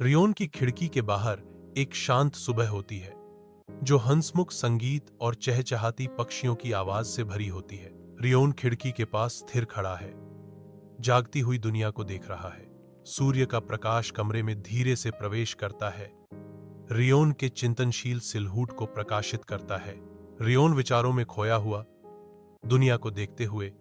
Rayon की खिड़की के बाहर एक शांत सुबह होती है जो हंसमुख संगीत और चहचहाती पक्षियों की आवाज से भरी होती है। रियोन खिड़की के पास स्थिर खड़ा है, जागती हुई दुनिया को देख रहा है। सूर्य का प्रकाश कमरे में धीरे से प्रवेश करता है, रियोन के चिंतनशील सिलहूट को प्रकाशित करता है। रियोन विचारों में खोया हुआ दुनिया को देखते हुए,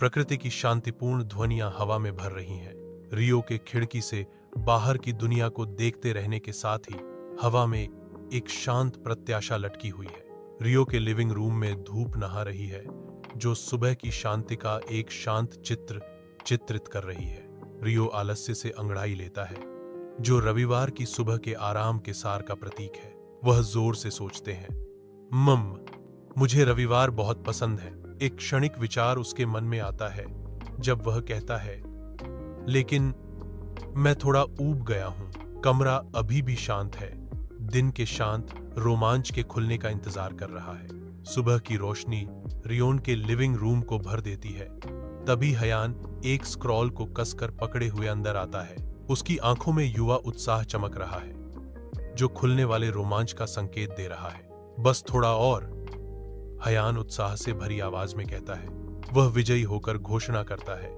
प्रकृति की शांतिपूर्ण ध्वनियां हवा में भर रही हैं। रियो के खिड़की से बाहर की दुनिया को देखते रहने के साथ ही हवा में एक शांत प्रत्याशा लटकी हुई है। रियो के लिविंग रूम में धूप नहा रही है, जो सुबह की शांति का एक शांत चित्र चित्रित कर रही है। रियो आलस्य से अंगड़ाई लेता है, जो रविवार की सुबह के आराम के सार का प्रतीक है। वह जोर से सोचते हैं, मुझे रविवार बहुत पसंद है। एक क्षणिक विचार उसके मन में आता है जब वह कहता है, लेकिन मैं थोड़ा ऊब गया हूं। कमरा अभी भी शांत है, दिन के शांत रोमांच के खुलने का इंतजार कर रहा है। सुबह की रोशनी रियोन के लिविंग रूम को भर देती है। तभी हयान एक स्क्रॉल को कसकर पकड़े हुए अंदर आता है। उसकी आंखों में युवा उत्साह चमक रहा है, जो खुलने वाले रोमांच का संकेत दे रहा है। बस थोड़ा और, हयान उत्साह से भरी आवाज में कहता है। वह विजयी होकर घोषणा करता है,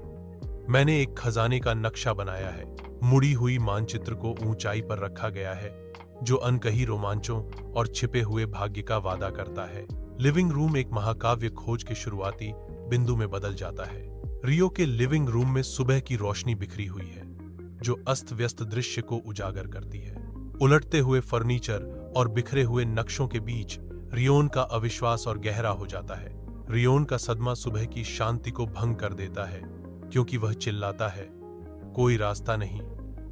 मैंने एक खजाने का नक्शा बनाया है। मुड़ी हुई मानचित्र को ऊंचाई पर रखा गया है, जो अनकही रोमांचों और छिपे हुए भाग्य का वादा करता है। लिविंग रूम एक महाकाव्य खोज के शुरुआती बिंदु में बदल जाता है। रियो के लिविंग रूम में सुबह की रोशनी बिखरी हुई है, जो अस्त व्यस्त दृश्य को उजागर करती है। उलटते हुए फर्नीचर और बिखरे हुए नक्शों के बीच रियोन का अविश्वास और गहरा हो जाता है। रियोन का सदमा सुबह की शांति को भंग कर देता है, क्योंकि वह चिल्लाता है, कोई रास्ता नहीं,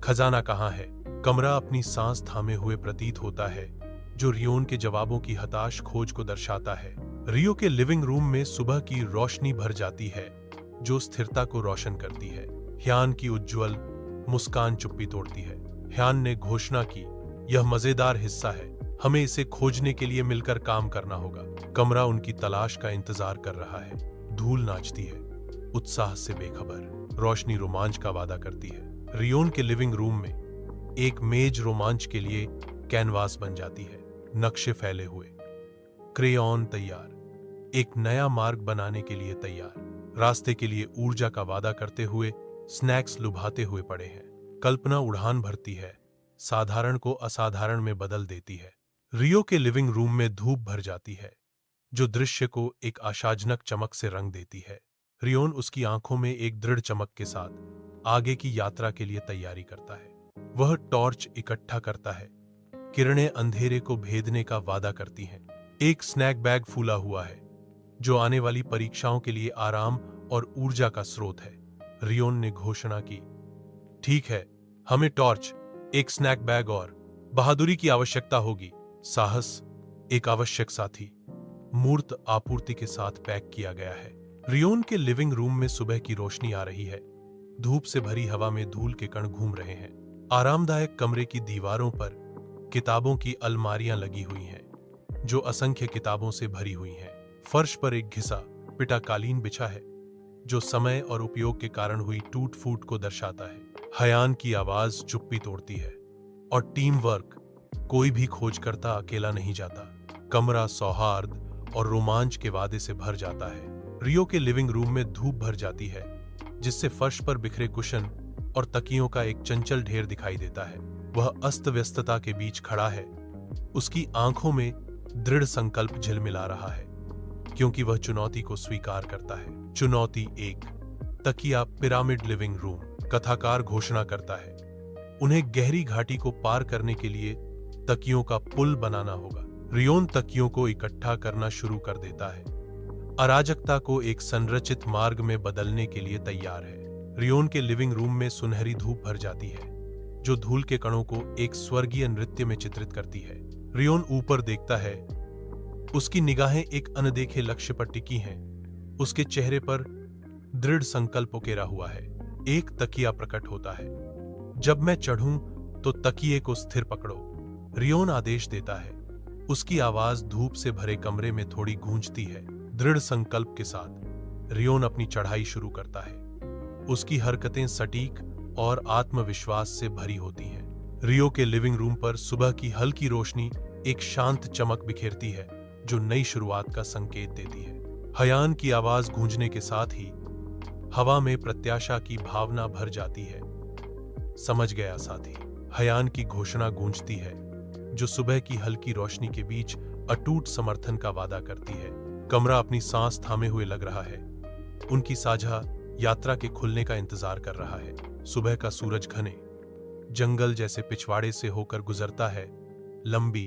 खजाना कहाँ है? कमरा अपनी सांस थामे हुए प्रतीत होता है, जो रियोन के जवाबों की हताश खोज को दर्शाता है। रियो के लिविंग रूम में सुबह की रोशनी भर जाती है, जो स्थिरता को रोशन करती है। ह्यान की उज्ज्वल मुस्कान चुप्पी तोड़ती है। ह्यान ने घोषणा की, यह मजेदार हिस्सा है, हमें इसे खोजने के लिए मिलकर काम करना होगा। कमरा उनकी तलाश का इंतजार कर रहा है। धूल नाचती है, उत्साह से बेखबर। रोशनी रोमांच का वादा करती है। रियोन के लिविंग रूम में एक मेज रोमांच के लिए कैनवास बन जाती है। नक्शे फैले हुए, क्रेयॉन तैयार, एक नया मार्ग बनाने के लिए तैयार। रास्ते के लिए ऊर्जा का वादा करते हुए स्नैक्स लुभाते हुए पड़े हैं। कल्पना उड़ान भरती है, साधारण को असाधारण में बदल देती है। रियो के लिविंग रूम में धूप भर जाती है, जो दृश्य को एक आशाजनक चमक से रंग देती है। रियोन उसकी आंखों में एक दृढ़ चमक के साथ आगे की यात्रा के लिए तैयारी करता है। वह टॉर्च इकट्ठा करता है, किरणें अंधेरे को भेदने का वादा करती हैं। एक स्नैक बैग फूला हुआ है, जो आने वाली परीक्षाओं के लिए आराम और ऊर्जा का स्रोत है। रियोन ने घोषणा की, ठीक है, हमें टॉर्च, एक स्नैक बैग और बहादुरी की आवश्यकता होगी। साहस एक आवश्यक साथी मूर्त आपूर्ति के साथ पैक किया गया है। रियोन के लिविंग रूम में सुबह की रोशनी आ रही है। धूप से भरी हवा में धूल के कण घूम रहे हैं। आरामदायक कमरे की दीवारों पर किताबों की अलमारियां लगी हुई हैं, जो असंख्य किताबों से भरी हुई हैं। फर्श पर एक घिसा पिटा कालीन बिछा है, जो समय और उपयोग के कारण हुई टूट फूट को दर्शाता है। हयान की आवाज चुप्पी तोड़ती है, और टीम वर्क, कोई भी खोजकर्ता अकेला नहीं जाता। कमरा सौहार्द और रोमांच के वादे से भर जाता है। रियो के लिविंग रूम में धूप भर जाती है, जिससे फर्श पर बिखरे कुशन और तकियों का एक चंचल ढेर दिखाई देता है। वह अस्त व्यस्तता के बीच खड़ा है, उसकी आंखों में दृढ़ संकल्प झिलमिला रहा है, क्योंकि वह चुनौती को स्वीकार करता है। चुनौती 1, तकिया पिरामिड लिविंग रूम। कथाकार घोषणा करता है, उन्हें गहरी घाटी को पार करने के लिए तकियों का पुल बनाना होगा। रियोन तकियों को इकट्ठा करना शुरू कर देता है, अराजकता को एक संरचित मार्ग में बदलने के लिए तैयार है। रियोन के लिविंग रूम में सुनहरी धूप भर जाती है, जो धूल के कणों को एक स्वर्गीय नृत्य में चित्रित करती है। रियोन ऊपर देखता है, उसकी निगाहें एक अनदेखे लक्ष्य पर टिकी हैं। उसके चेहरे पर दृढ़ संकल्प उकेरा हुआ है। एक तकिया प्रकट होता है, जब मैं चढ़ूं तो तकिए को स्थिर पकड़ो, रियोन आदेश देता है। उसकी आवाज धूप से भरे कमरे में थोड़ी गूंजती है। दृढ़ संकल्प के साथ रियोन अपनी चढ़ाई शुरू करता है। उसकी हरकतें सटीक और आत्मविश्वास से भरी होती हैं। रियो के लिविंग रूम पर सुबह की हल्की रोशनी एक शांत चमक बिखेरती है जो नई शुरुआत का संकेत देती है। हयान की आवाज गूंजने के साथ ही हवा में प्रत्याशा की भावना भर जाती है। समझ गया साथी, हयान की घोषणा गूंजती है जो सुबह की हल्की रोशनी के बीच अटूट समर्थन का वादा करती है। कमरा अपनी सांस थामे हुए लग रहा है, उनकी साझा यात्रा के खुलने का इंतजार कर रहा है। सुबह का सूरज घने जंगल जैसे पिछवाड़े से होकर गुजरता है, लंबी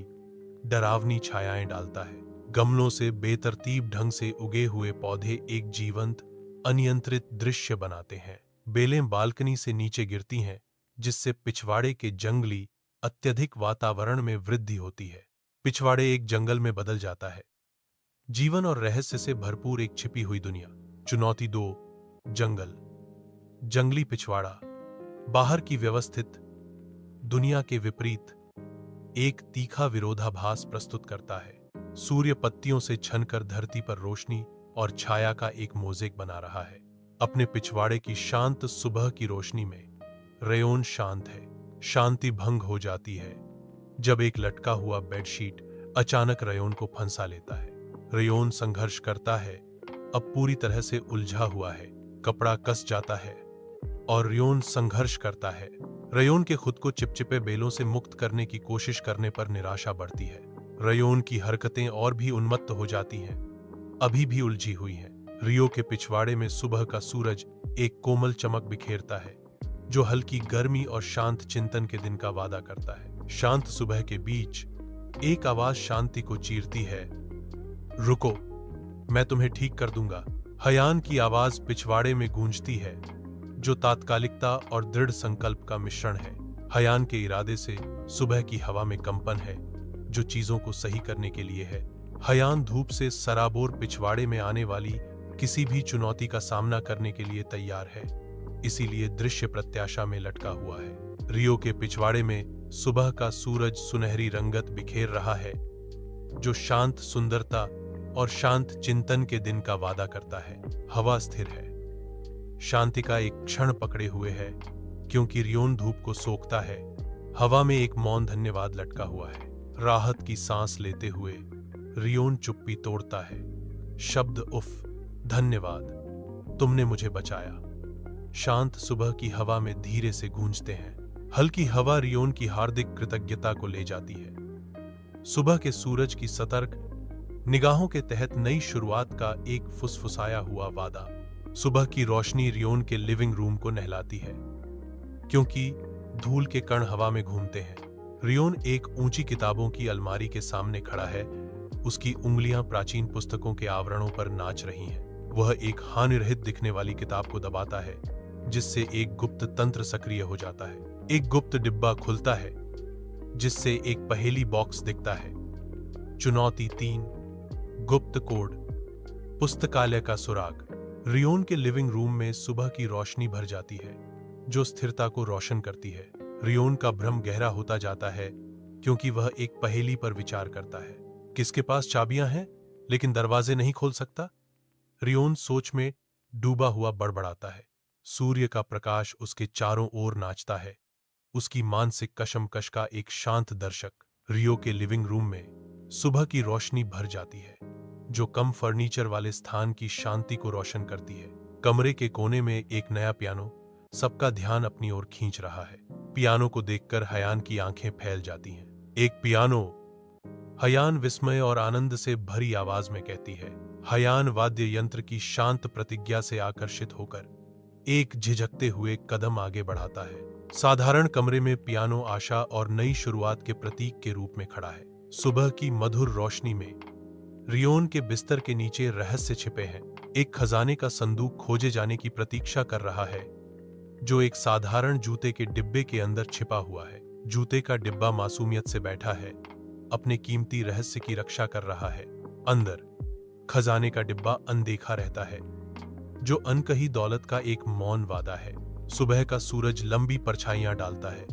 डरावनी छायाएं डालता है। गमलों से बेतरतीब ढंग से उगे हुए पौधे एक जीवंत अनियंत्रित दृश्य बनाते हैं। बेलें बालकनी से नीचे गिरती हैं जिससे पिछवाड़े के जंगली अत्यधिक वातावरण में वृद्धि होती है। पिछवाड़े एक जंगल में बदल जाता है, जीवन और रहस्य से भरपूर एक छिपी हुई दुनिया। चुनौती 2, जंगल। जंगली पिछवाड़ा बाहर की व्यवस्थित दुनिया के विपरीत एक तीखा विरोधाभास प्रस्तुत करता है। सूर्य पत्तियों से छनकर धरती पर रोशनी और छाया का एक मोज़ेक बना रहा है। अपने पिछवाड़े की शांत सुबह की रोशनी में रेयोन शांत है। शांति भंग हो जाती है जब एक लटका हुआ बेडशीट अचानक रेयोन को फंसा लेता है। रेयोन संघर्ष करता है, अब पूरी तरह से उलझा हुआ है। कपड़ा कस जाता है और रेयोन संघर्ष करता है। रेयोन के खुद को चिपचिपे बेलों से मुक्त करने की कोशिश करने पर निराशा बढ़ती है। रेयोन की हरकतें और भी उन्मत्त हो जाती हैं, अभी भी उलझी हुई हैं। रियो के पिछवाड़े में सुबह का सूरज एक कोमल चमक बिखेरता है जो हल्की गर्मी और शांत चिंतन के दिन का वादा करता है। शांत सुबह के बीच एक आवाज शांति को चीरती है, रुको, मैं तुम्हें ठीक कर दूंगा। हयान की आवाज पिछवाड़े में गूंजती है जो तात्कालिकता और दृढ़ संकल्प का मिश्रण है। हयान के इरादे से सुबह की हवा में कंपन है जो चीजों को सही करने के लिए है। हयान धूप से सराबोर पिछवाड़े में आने वाली किसी भी चुनौती का सामना करने के लिए तैयार है, इसीलिए दृश्य प्रत्याशा में लटका हुआ है। रियो के पिछवाड़े में सुबह का सूरज सुनहरी रंगत बिखेर रहा है जो शांत सुंदरता और शांत चिंतन के दिन का वादा करता है। हवा स्थिर है, शांति का एक क्षण पकड़े हुए है क्योंकि रियोन धूप को सोखता है। हवा में एक मौन धन्यवाद लटका हुआ है। राहत की सांस लेते हुए रियोन चुप्पी तोड़ता है। शब्द उफ, धन्यवाद, तुमने मुझे बचाया, शांत सुबह की हवा में धीरे से गूंजते हैं। हल्की हवा रियोन की हार्दिक कृतज्ञता को ले जाती है। सुबह के सूरज की सतर्क निगाहों के तहत नई शुरुआत का एक फुसफुसाया हुआ वादा। सुबह की रोशनी रियोन के लिविंग रूम को नहलाती है क्योंकि धूल के कण हवा में घूमते हैं। रियोन एक ऊंची किताबों की अलमारी के सामने खड़ा है, उसकी उंगलियां प्राचीन पुस्तकों के आवरणों पर नाच रही हैं। वह एक हानिरहित दिखने वाली किताब को दबाता है जिससे एक गुप्त तंत्र सक्रिय हो जाता है। एक गुप्त डिब्बा खुलता है जिससे एक पहेली बॉक्स दिखता है। चुनौती 3, गुप्त कोड। पुस्तकालय का सुराग। रियोन के लिविंग रूम में सुबह की रोशनी भर जाती है जो स्थिरता को रोशन करती है। रियोन का भ्रम गहरा होता जाता है क्योंकि वह एक पहेली पर विचार करता है। किसके पास चाबियां हैं लेकिन दरवाजे नहीं खोल सकता? रियोन सोच में डूबा हुआ बड़बड़ाता है। सूर्य का प्रकाश उसके चारों ओर नाचता है, उसकी मानसिक कशमकश का एक शांत दर्शक। रियो के लिविंग रूम में सुबह की रोशनी भर जाती है जो कम फर्नीचर वाले स्थान की शांति को रोशन करती है। कमरे के कोने में एक नया पियानो सबका ध्यान अपनी ओर खींच रहा है। पियानो को देखकर हयान की आंखें फैल जाती हैं। एक पियानो, हयान विस्मय और आनंद से भरी आवाज में कहती है। हयान वाद्य यंत्र की शांत प्रतिज्ञा से आकर्षित होकर एक झिझकते हुए कदम आगे बढ़ाता है। साधारण कमरे में पियानो आशा और नई शुरुआत के प्रतीक के रूप में खड़ा है। सुबह की मधुर रोशनी में रियोन के बिस्तर के नीचे रहस्य छिपे हैं। एक खजाने का संदूक खोजे जाने की प्रतीक्षा कर रहा है जो एक साधारण जूते के डिब्बे के अंदर छिपा हुआ है। जूते का डिब्बा मासूमियत से बैठा है, अपने कीमती रहस्य की रक्षा कर रहा है। अंदर खजाने का डिब्बा अनदेखा रहता है जो अनकही दौलत का एक मौन वादा है। सुबह का सूरज लंबी परछाइयां डालता है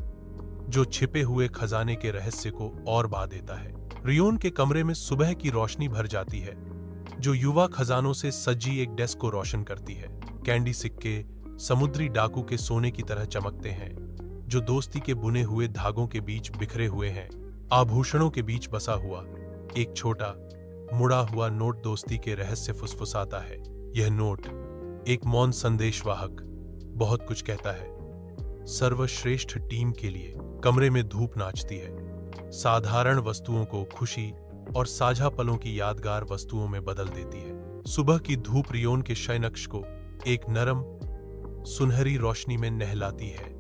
जो छिपे हुए खजाने के रहस्य को और बा देता है। रियोन के कमरे में सुबह की रोशनी भर जाती है जो युवा खजानों से सजी एक डेस्क को रोशन करती है। कैंडी सिक्के समुद्री डाकू के सोने की तरह चमकते हैं जो दोस्ती के बुने हुए धागों के बीच बिखरे हुए हैं। आभूषणों के बीच बसा हुआ एक छोटा मुड़ा हुआ नोट दोस्ती के रहस्य फुसफुसाता है। यह नोट एक मौन संदेशवाहक बहुत कुछ कहता है। सर्वश्रेष्ठ टीम के लिए। कमरे में धूप नाचती है, साधारण वस्तुओं को खुशी और साझा पलों की यादगार वस्तुओं में बदल देती है। सुबह की धूप रियोन के शयनकश को एक नरम सुनहरी रोशनी में नहलाती है,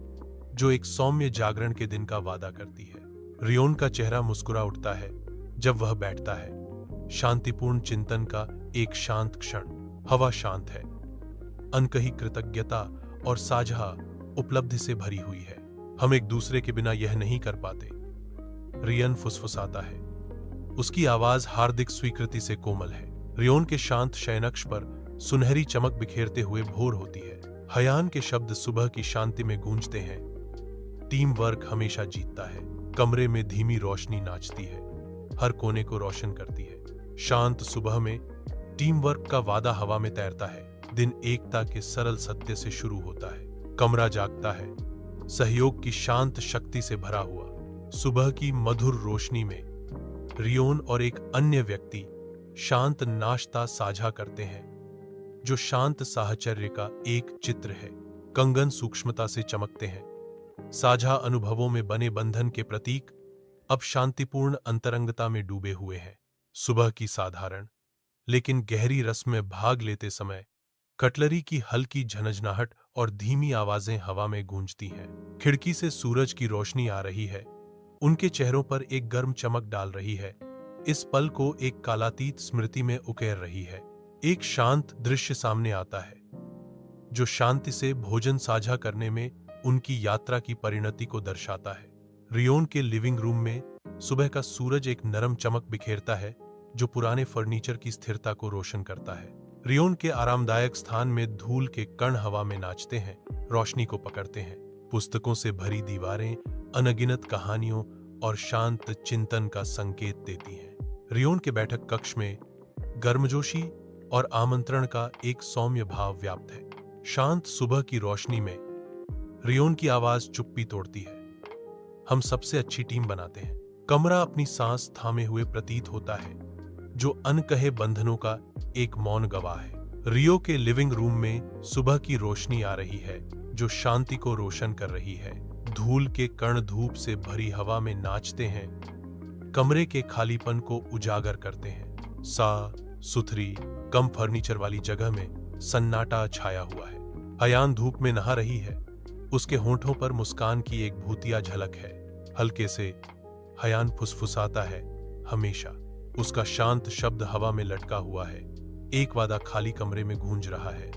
जो एक सौम्य जागरण के दिन का वादा करती है। रियोन का चेहरा मुस्कुरा उठता है जब वह बैठता है। शांतिपूर्ण चिंतन का एक शांत क्षण। हवा शांत है, अनकही कृतज्ञता और साझा उपलब्धि से भरी हुई है। हम एक दूसरे के बिना यह नहीं कर पाते, रियन फुसफुसाता है। उसकी आवाज हार्दिक स्वीकृति से कोमल है। रियोन के शांत शयनकश पर सुनहरी चमक बिखेरते हुए भोर होती है। हयान के शब्द सुबह की शांति में गूंजते हैं। टीम वर्क हमेशा जीतता है। कमरे में धीमी रोशनी नाचती है, हर कोने को रोशन करती है। शांत सुबह में टीम वर्क का वादा हवा में तैरता है। दिन एकता के सरल सत्य से शुरू होता है। कमरा जागता है, सहयोग की शांत शक्ति से भरा हुआ। सुबह की मधुर रोशनी में रियोन और एक अन्य व्यक्ति शांत नाश्ता साझा करते हैं, जो शांत साहचर्य का एक चित्र है। कंगन सूक्ष्मता से चमकते हैं। साझा अनुभवों में बने बंधन के प्रतीक अब शांतिपूर्ण अंतरंगता में डूबे हुए हैं। सुबह की साधारण लेकिन गहरी रस्म में भाग लेते समय कटलरी की हल्की झनझनाहट और धीमी आवाजें हवा में गूंजती हैं। खिड़की से सूरज की रोशनी आ रही है, उनके चेहरों पर एक गर्म चमक डाल रही है। इस पल को एक कालातीत स्मृति में उकेर रही है। एक शांत दृश्य सामने आता है, जो शांति से भोजन साझा करने में उनकी यात्रा की परिणति को दर्शाता है। रियोन के लिविंग रूम में सुबह का सूरज एक नरम चमक बिखेरता है, जो पुराने फर्नीचर की स्थिरता को रोशन करता है। रियोन के आरामदायक स्थान में धूल के कण हवा में नाचते हैं, रोशनी को पकड़ते हैं। पुस्तकों से भरी दीवारें अनगिनत कहानियों और शांत चिंतन का संकेत देती हैं। रियोन के बैठक कक्ष में गर्मजोशी और आमंत्रण का एक सौम्य भाव व्याप्त है। शांत सुबह की रोशनी में रियोन की आवाज चुप्पी तोड़ती है। हम सबसे अच्छी टीम बनाते हैं। कमरा अपनी सांस थामे हुए प्रतीत होता है, जो अनकहे बंधनों का एक मौन गवाह है। रियो के लिविंग रूम में सुबह की रोशनी आ रही है, जो शांति को रोशन कर रही है। धूल के कण धूप से भरी हवा में नाचते हैं, कमरे के खालीपन को उजागर करते हैं। सुथरी कम फर्नीचर वाली जगह में सन्नाटा छाया हुआ है। हयान धूप में नहा रही है, उसके होंठों पर मुस्कान की एक भूतिया झलक है। हल्के से हयान फुसफुसाता है, हमेशा। उसका शांत शब्द हवा में लटका हुआ है। एक वादा खाली कमरे में गूंज रहा है।